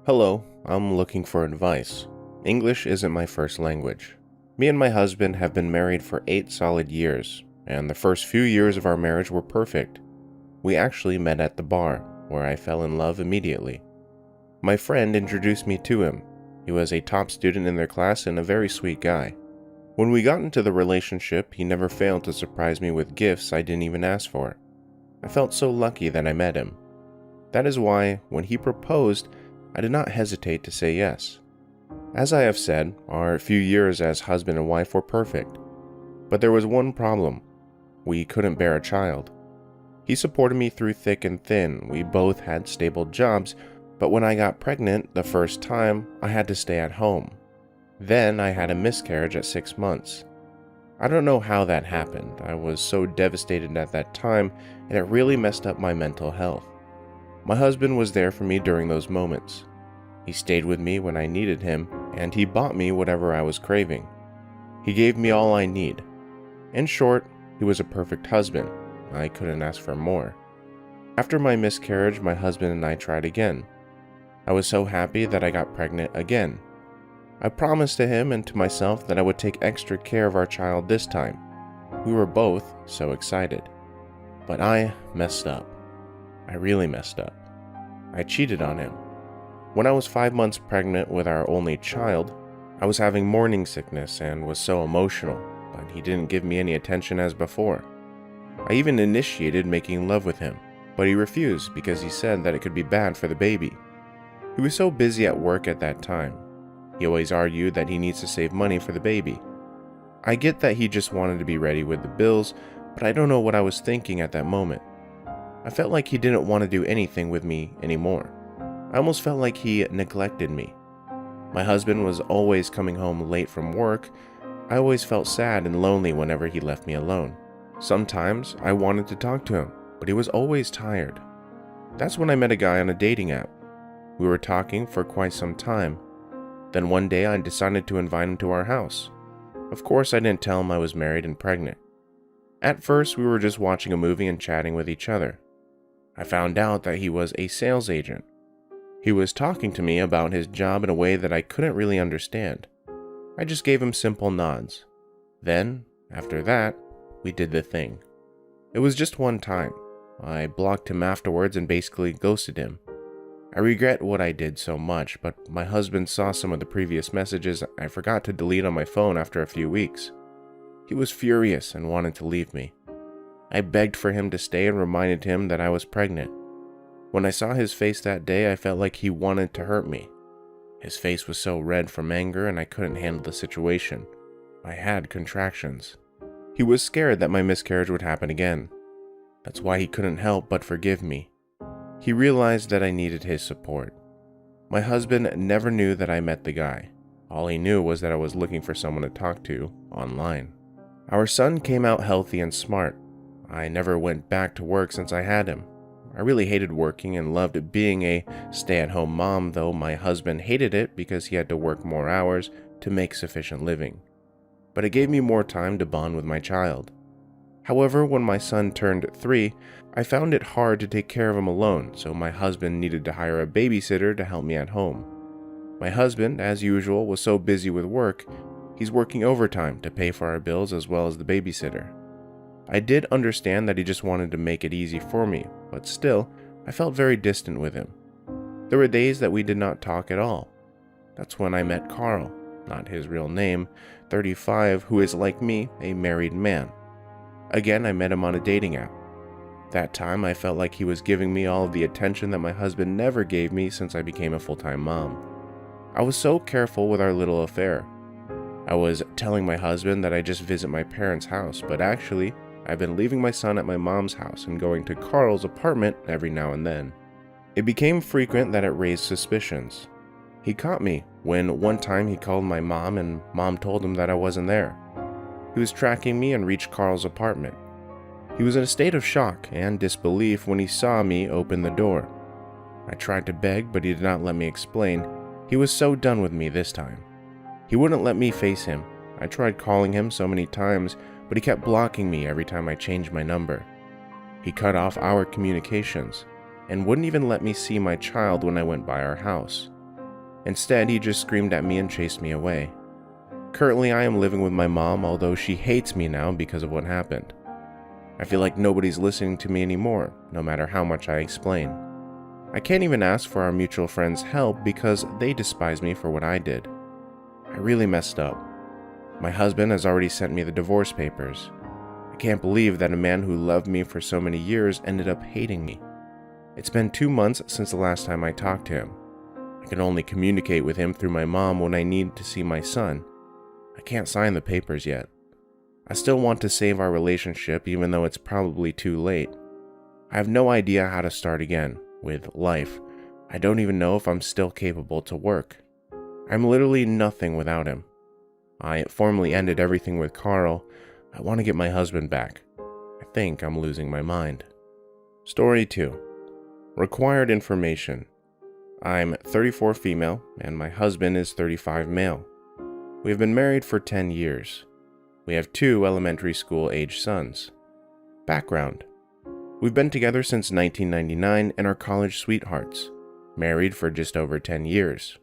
Hello, I'm looking for advice. English isn't my first language. Me and my husband have been married for 8 solid years, and the first few years of our marriage were perfect. We actually met at the bar, where I fell in love immediately. My friend introduced me to him. He was a top student in their class and a very sweet guy. When we got into the relationship, he never failed to surprise me with gifts I didn't even ask for. I felt so lucky that I met him. That is why, when he proposed, I did not hesitate to say yes. As I have said, our few years as husband and wife were perfect. But there was one problem. We couldn't bear a child. He supported me through thick and thin. We both had stable jobs, but when I got pregnant the first time, I had to stay at home. Then I had a miscarriage at 6 months. I don't know how that happened. I was so devastated at that time, and it really messed up my mental health. My husband was there for me during those moments. He stayed with me when I needed him, and he bought me whatever I was craving. He gave me all I need. In short, he was a perfect husband. I couldn't ask for more. After my miscarriage, my husband and I tried again. I was so happy that I got pregnant again. I promised to him and to myself that I would take extra care of our child this time. We were both so excited. But I messed up. I really messed up. I cheated on him. When I was 5 months pregnant with our only child, I was having morning sickness and was so emotional, but he didn't give me any attention as before. I even initiated making love with him, but he refused because he said that it could be bad for the baby. He was so busy at work at that time. He always argued that he needs to save money for the baby. I get that he just wanted to be ready with the bills, but I don't know what I was thinking at that moment. I felt like he didn't want to do anything with me anymore. I almost felt like he neglected me. My husband was always coming home late from work. I always felt sad and lonely whenever he left me alone. Sometimes I wanted to talk to him, but he was always tired. That's when I met a guy on a dating app. We were talking for quite some time. Then one day I decided to invite him to our house. Of course, I didn't tell him I was married and pregnant. At first, we were just watching a movie and chatting with each other. I found out that he was a sales agent. He was talking to me about his job in a way that I couldn't really understand. I just gave him simple nods. Then, after that, we did the thing. It was just one time. I blocked him afterwards and basically ghosted him. I regret what I did so much, but my husband saw some of the previous messages I forgot to delete on my phone after a few weeks. He was furious and wanted to leave me. I begged for him to stay and reminded him that I was pregnant. When I saw his face that day, I felt like he wanted to hurt me. His face was so red from anger and I couldn't handle the situation. I had contractions. He was scared that my miscarriage would happen again. That's why he couldn't help but forgive me. He realized that I needed his support. My husband never knew that I met the guy. All he knew was that I was looking for someone to talk to online. Our son came out healthy and smart. I never went back to work since I had him. I really hated working and loved being a stay-at-home mom, though my husband hated it because he had to work more hours to make sufficient living. But it gave me more time to bond with my child. However, when my son turned 3, I found it hard to take care of him alone, so my husband needed to hire a babysitter to help me at home. My husband, as usual, was so busy with work, he's working overtime to pay for our bills as well as the babysitter. I did understand that he just wanted to make it easy for me, but still, I felt very distant with him. There were days that we did not talk at all. That's when I met Carl, not his real name, 35, who is like me, a married man. Again, I met him on a dating app. That time, I felt like he was giving me all of the attention that my husband never gave me since I became a full-time mom. I was so careful with our little affair. I was telling my husband that I just visit my parents' house, but actually, I've been leaving my son at my mom's house and going to Carl's apartment every now and then. It became frequent that it raised suspicions. He caught me when one time he called my mom and mom told him that I wasn't there. He was tracking me and reached Carl's apartment. He was in a state of shock and disbelief when he saw me open the door. I tried to beg, but he did not let me explain. He was so done with me this time. He wouldn't let me face him. I tried calling him so many times, but he kept blocking me every time I changed my number. He cut off our communications and wouldn't even let me see my child when I went by our house. Instead, he just screamed at me and chased me away. Currently, I am living with my mom, although she hates me now because of what happened. I feel like nobody's listening to me anymore, no matter how much I explain. I can't even ask for our mutual friend's help because they despise me for what I did. I really messed up. My husband has already sent me the divorce papers. I can't believe that a man who loved me for so many years ended up hating me. It's been 2 months since the last time I talked to him. I can only communicate with him through my mom when I need to see my son. I can't sign the papers yet. I still want to save our relationship even though it's probably too late. I have no idea how to start again with life. I don't even know if I'm still capable to work. I'm literally nothing without him. I formally ended everything with Carl. I want to get my husband back. I think I'm losing my mind. Story 2. Required information. I'm 34 female and my husband is 35 male. We have been married for 10 years. We have 2 elementary school age sons. Background. We've been together since 1999 and are college sweethearts, married for just over 10 years.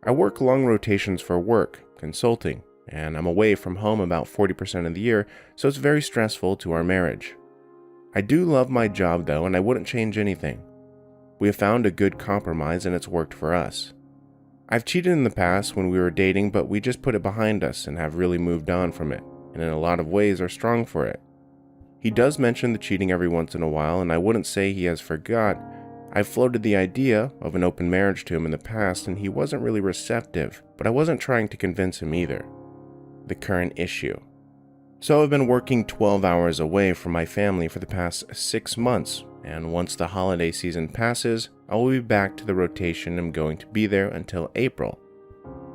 I work long rotations for work, consulting, and I'm away from home about 40% of the year, so it's very stressful to our marriage. I do love my job though, and I wouldn't change anything. We have found a good compromise and it's worked for us. I've cheated in the past when we were dating, but we just put it behind us and have really moved on from it, and in a lot of ways are strong for it. He does mention the cheating every once in a while, and I wouldn't say he has forgot. I've floated the idea of an open marriage to him in the past, and he wasn't really receptive, but I wasn't trying to convince him either. The current issue. So I've been working 12 hours away from my family for the past 6 months, and once the holiday season passes, I will be back to the rotation. I'm going to be there until April.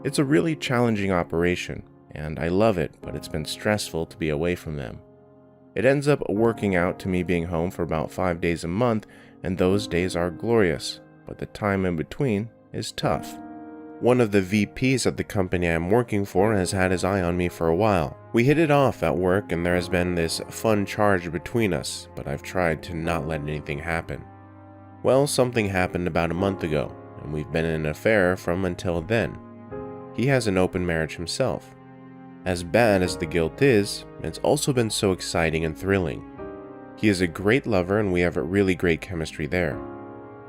It's a really challenging operation, and I love it, but it's been stressful to be away from them. It ends up working out to me being home for about 5 days a month, and those days are glorious, but the time in between is tough. One of the VPs at the company I'm working for has had his eye on me for a while. We hit it off at work and there has been this fun charge between us, but I've tried to not let anything happen. Well, something happened about a month ago, and we've been in an affair from until then. He has an open marriage himself. As bad as the guilt is, it's also been so exciting and thrilling. He is a great lover and we have a really great chemistry there.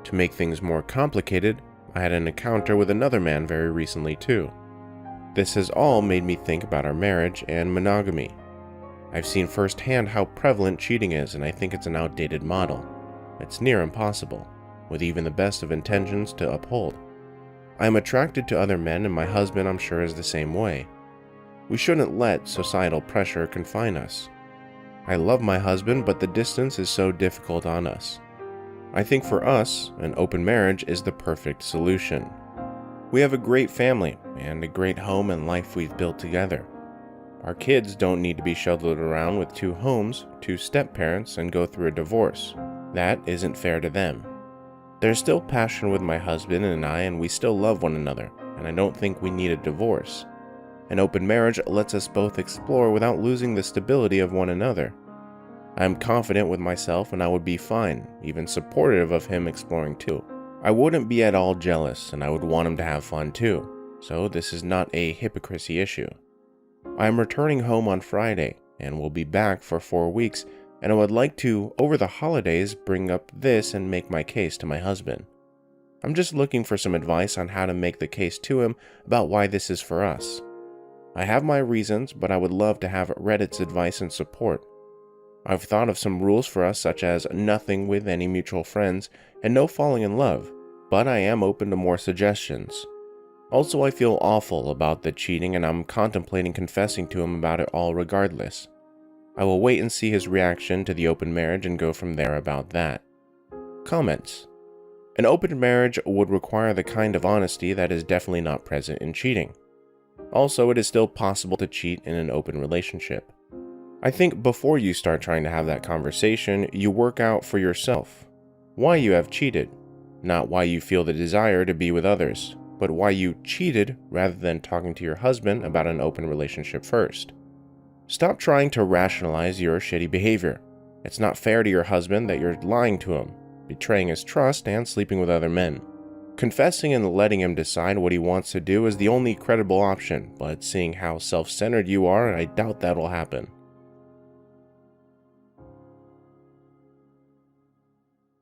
To make things more complicated, I had an encounter with another man very recently too. This has all made me think about our marriage and monogamy. I've seen firsthand how prevalent cheating is, and I think it's an outdated model. It's near impossible, with even the best of intentions, to uphold. I am attracted to other men, and my husband, I'm sure, is the same way. We shouldn't let societal pressure confine us. I love my husband, but the distance is so difficult on us. I think for us, an open marriage is the perfect solution. We have a great family and a great home and life we've built together. Our kids don't need to be shuttled around with 2 homes, 2 step-parents, and go through a divorce. That isn't fair to them. There's still passion with my husband and I, and we still love one another, and I don't think we need a divorce. An open marriage lets us both explore without losing the stability of one another. I am confident with myself and I would be fine, even supportive of him exploring too. I wouldn't be at all jealous and I would want him to have fun too, so this is not a hypocrisy issue. I am returning home on Friday and will be back for 4 weeks, and I would like to, over the holidays, bring up this and make my case to my husband. I'm just looking for some advice on how to make the case to him about why this is for us. I have my reasons, but I would love to have Reddit's advice and support. I've thought of some rules for us, such as nothing with any mutual friends and no falling in love, but I am open to more suggestions. Also, I feel awful about the cheating and I'm contemplating confessing to him about it all regardless. I will wait and see his reaction to the open marriage and go from there about that. Comments. An open marriage would require the kind of honesty that is definitely not present in cheating. Also, it is still possible to cheat in an open relationship. I think before you start trying to have that conversation, you work out for yourself why you have cheated, not why you feel the desire to be with others, but why you cheated rather than talking to your husband about an open relationship first. Stop trying to rationalize your shitty behavior. It's not fair to your husband that you're lying to him, betraying his trust, and sleeping with other men. Confessing and letting him decide what he wants to do is the only credible option, but seeing how self-centered you are, I doubt that'll happen.